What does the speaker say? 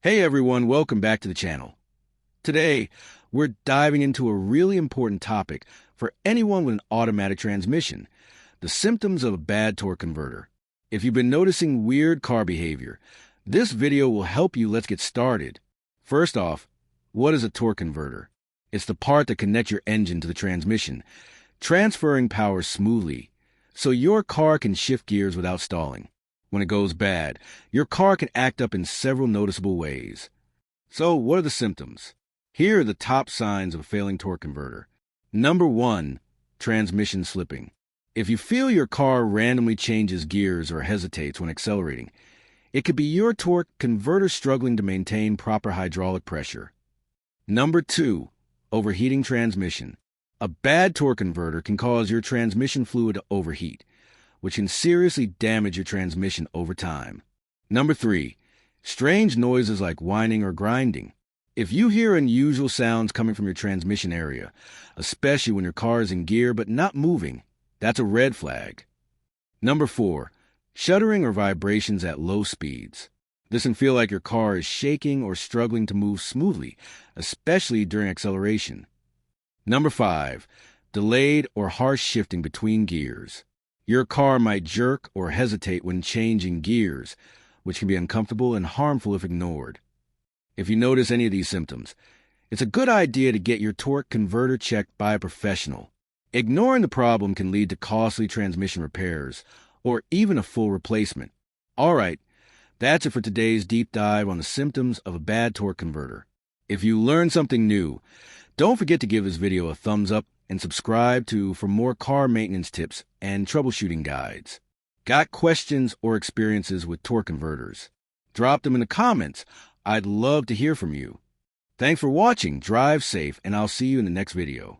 Hey everyone, welcome back to the channel. Today, we're diving into a really important topic for anyone with an automatic transmission, the symptoms of a bad torque converter. If you've been noticing weird car behavior, this video will help you. Let's get started. First off, what is a torque converter? It's the part that connects your engine to the transmission, transferring power smoothly, so your car can shift gears without stalling. When it goes bad, your car can act up in several noticeable ways. So, what are the symptoms? Here are the top signs of a failing torque converter. Number 1, transmission slipping. If you feel your car randomly changes gears or hesitates when accelerating, it could be your torque converter struggling to maintain proper hydraulic pressure. Number 2, overheating transmission. A bad torque converter can cause your transmission fluid to overheat, which can seriously damage your transmission over time. Number 3, strange noises like whining or grinding. If you hear unusual sounds coming from your transmission area, especially when your car is in gear but not moving, that's a red flag. Number 4, shuddering or vibrations at low speeds. This can feel like your car is shaking or struggling to move smoothly, especially during acceleration. Number 5, delayed or harsh shifting between gears. Your car might jerk or hesitate when changing gears, which can be uncomfortable and harmful if ignored. If you notice any of these symptoms, it's a good idea to get your torque converter checked by a professional. Ignoring the problem can lead to costly transmission repairs or even a full replacement. All right, that's it for today's deep dive on the symptoms of a bad torque converter. If you learned something new, don't forget to give this video a thumbs up and subscribe for more car maintenance tips and troubleshooting guides. Got questions or experiences with torque converters? Drop them in the comments. I'd love to hear from you. Thanks for watching, drive safe, and I'll see you in the next video.